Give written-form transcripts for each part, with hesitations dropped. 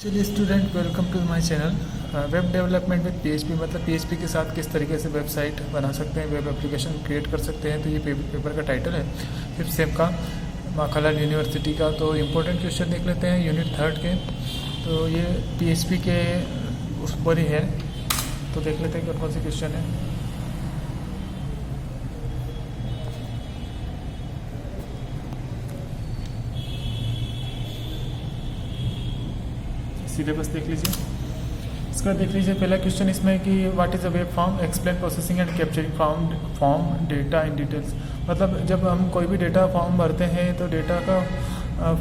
चलिए student, welcome to my channel. Web development with PHP मतलब PHP के साथ किस तरीके से वेबसाइट बना सकते हैं, वेब एप्लीकेशन क्रिएट कर सकते हैं। तो ये पेपर का टाइटल है 5th सेम का माखनलाल यूनिवर्सिटी का। तो इम्पोर्टेंट क्वेश्चन देख लेते हैं यूनिट 3 के। तो ये पीएचपी के उस पर ही है, तो देख लेते हैं कौन से क्वेश्चन है। सिलेबस देख लीजिए, इसका देख लीजिए। पहला क्वेश्चन इसमें कि what is a web form, explain processing and capturing form data in details. मतलब जब हम कोई भी डेटा फॉर्म भरते हैं तो डेटा का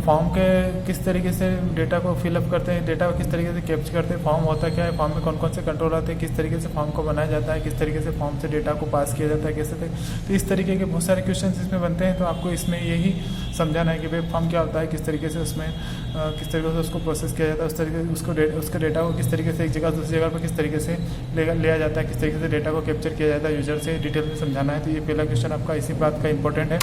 फॉर्म के किस तरीके से डेटा को फिलअप करते हैं, डेटा को किस तरीके से कैप्चर करते हैं, फॉर्म होता क्या है, फॉर्म में कौन कौन से कंट्रोल आते हैं, किस तरीके से फॉर्म को बनाया जाता है, किस तरीके से फॉर्म से डेटा को पास किया जाता है, कैसे तो इस तरीके के बहुत सारे क्वेश्चन इसमें बनते हैं। तो आपको इसमें यही समझाना है कि वेब फॉर्म क्या होता है, किस तरीके से उसमें किस तरीके से उसको प्रोसेस किया जाता है, उस तरीके से उसके डेटा को किस तरीके से एक जगह दूसरी जगह पर किस तरीके से लिया जाता है, किस तरीके से डेटा को कैप्चर किया जाता है यूजर से, डिटेल में समझाना है। तो ये पहला क्वेश्चन आपका इसी बात का इंपॉर्टेंट है।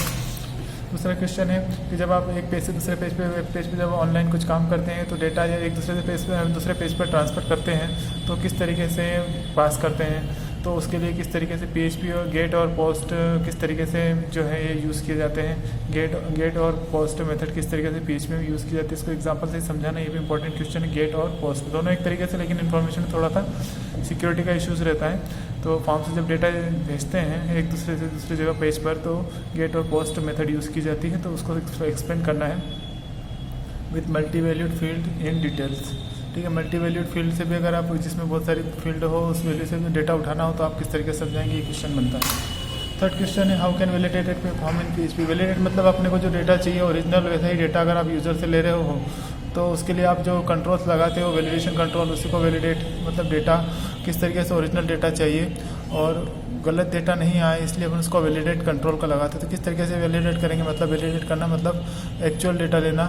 दूसरा क्वेश्चन है कि जब आप एक पेज से दूसरे पेज पे वेब पेज पे जब ऑनलाइन कुछ काम करते हैं तो डेटा या एक दूसरे पेज पर ट्रांसफ़र करते हैं तो किस तरीके से पास करते हैं। तो उसके लिए किस तरीके से पीएचपी और गेट और पोस्ट किस तरीके से जो है ये यूज़ किए जाते हैं, गेट और पोस्ट मेथड किस तरीके से पीएचपी में यूज़ की जाती है, इसको एग्जांपल से समझाना ये भी इंपॉर्टेंट क्वेश्चन है। गेट और पोस्ट दोनों एक तरीके से, लेकिन इन्फॉर्मेशन थोड़ा सा सिक्योरिटी का इश्यूज़ रहता है। तो फॉर्म से जब डेटा भेजते हैं एक दूसरे से दूसरी जगह पेज पर तो गेट और पोस्ट मेथड यूज़ की जाती है। तो उसको एक्सप्लेन करना है with multi valued field in details. ठीक है, मल्टी वैल्यूड फील्ड से भी अगर आप जिसमें बहुत सारी फील्ड हो उस वैल्यू से भी डेटा उठाना हो तो आप किस तरीके से समझाएंगे, ये क्वेश्चन बनता है। थर्ड क्वेश्चन है how can validated form in PHP. Validate मतलब अपने को जो डेटा चाहिए ओरिजिनल वैसा ही डेटा अगर आप यूज़र से ले रहे हो तो उसके लिए आप जो कंट्रोल्स लगाते हो वैलिडेशन कंट्रोल, उसी को वैलिडेट मतलब डेटा किस तरीके से ओरिजिनल डेटा चाहिए और गलत डेटा नहीं आए, इसलिए हम उसको वैलिडेट कंट्रोल का लगाते हैं। तो किस तरीके से वैलिडेट करेंगे, मतलब वैलिडेट करना मतलब एक्चुअल डेटा लेना,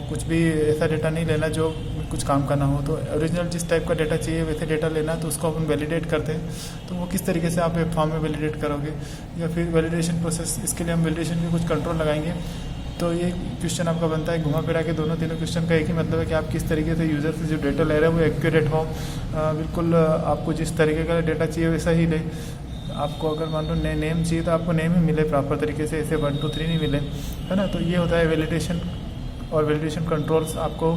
कुछ भी ऐसा डेटा नहीं लेना जो कुछ काम का ना हो। तो ओरिजिनल जिस टाइप का डेटा चाहिए वैसे डेटा लेना, तो उसको अपन वैलिडेट करते हैं। तो वो किस तरीके से आप वेब फॉर्म में वैलिडेट करोगे या फिर वैलिडेशन प्रोसेस, इसके लिए हम वैलिडेशन के कुछ कंट्रोल लगाएंगे। तो ये क्वेश्चन आपका बनता है घुमा फिरा के तीनों क्वेश्चन का एक ही मतलब है कि आप किस तरीके से यूज़र से जो डेटा ले रहे हैं वो एक्यूरेट हो, बिल्कुल आपको जिस तरीके का डेटा चाहिए वैसा ही ले। आपको अगर मान लो नेम चाहिए तो आपको नेम ही मिले प्रॉपर तरीके से, ऐसे 1 2 3 नहीं मिले, है ना। तो ये होता है वैलिडेशन। और वैलिडेशन कंट्रोल्स आपको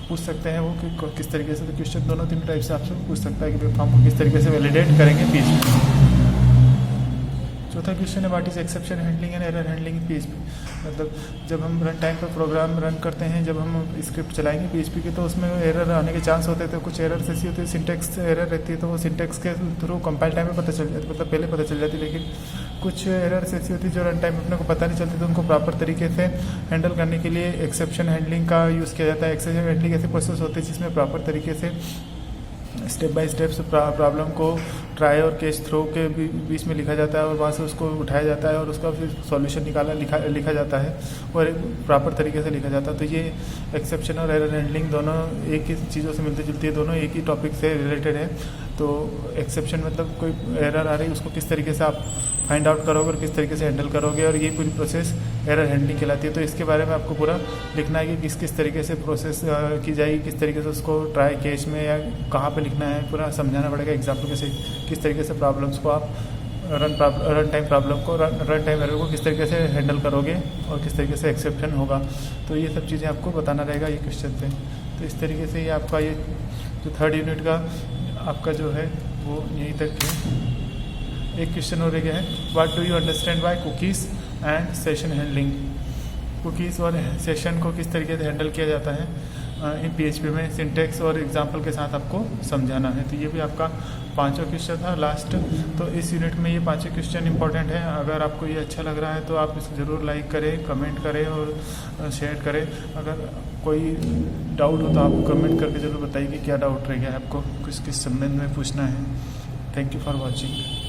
पूछ सकते हैं वो कि किस तरीके से। तो क्वेश्चन तीनों टाइप से आपसे पूछ सकता है कि वेब फॉर्म को किस तरीके से वैलिडेट करेंगे पीएचपी। चौथा क्वेश्चन है what is exception handling and error handling in PHP. मतलब जब हम रन टाइम पर प्रोग्राम रन करते हैं, जब हम स्क्रिप्ट चलाएंगे पीएचपी की तो उसमें एरर आने के चांस होते थे। कुछ एरर ऐसी होती है, सिंटेक्स एरर रहती है, तो वो सिंटेक्स के थ्रू कंपाइल टाइम में पता चल जाती, मतलब पहले पता चल जाती। लेकिन कुछ एरर्स ऐसी होती है जो रन टाइम में अपने को पता नहीं चलती, तो उनको प्रॉपर तरीके से हैंडल करने के लिए एक्सेप्शन हैंडलिंग का यूज़ किया जाता है। एक्सेप्शन हैंडलिंग ऐसे प्रोसेस होते हैं जिसमें प्रॉपर तरीके से स्टेप बाय स्टेप से प्रॉब्लम को ट्राई और कैच थ्रो के बीच में लिखा जाता है और वहाँ से उसको उठाया जाता है और उसका फिर सॉल्यूशन लिखा जाता है और प्रॉपर तरीके से लिखा जाता है। तो ये एक्सेप्शन और एरर हैंडलिंग दोनों एक ही चीज़ों से मिलती जुलती है, दोनों एक ही टॉपिक से रिलेटेड है। तो एक्सेप्शन मतलब कोई एरर आ रही है उसको किस तरीके से आप फाइंड आउट करोगे और किस तरीके से हैंडल करोगे, और ये पूरी प्रोसेस एरर हैंडलिंग कहलाती है। तो इसके बारे में आपको पूरा लिखना है कि किस तरीके से प्रोसेस की जाएगी, किस तरीके से उसको ट्राई कैच में या कहाँ पे लिखना है, पूरा समझाना पड़ेगा एग्जाम्पल के से किस तरीके से प्रॉब्लम्स को आप रन टाइम प्रॉब्लम को रन टाइम एरर को किस तरीके से हैंडल करोगे और किस तरीके से एक्सेप्शन होगा। तो ये सब चीज़ें आपको बताना रहेगा ये क्वेश्चन से। तो इस तरीके से ये आपका ये जो 3rd यूनिट का आपका जो है वो यहीं तक है। एक क्वेश्चन और रह गया है what do you understand by cookies and session handling. Cookies और सेशन को किस तरीके से हैंडल किया जाता है इन पीएचपी में, सिंटेक्स और एग्जांपल के साथ आपको समझाना है। तो ये भी आपका 5वां क्वेश्चन था लास्ट। तो इस यूनिट में ये 5 क्वेश्चन इंपॉर्टेंट है। अगर आपको ये अच्छा लग रहा है तो आप इसको ज़रूर लाइक करें, कमेंट करें और शेयर करें। अगर कोई डाउट हो तो आप कमेंट करके ज़रूर बताइए कि क्या डाउट रह गया है आपको, किस संबंध में पूछना है। Thank you for watching.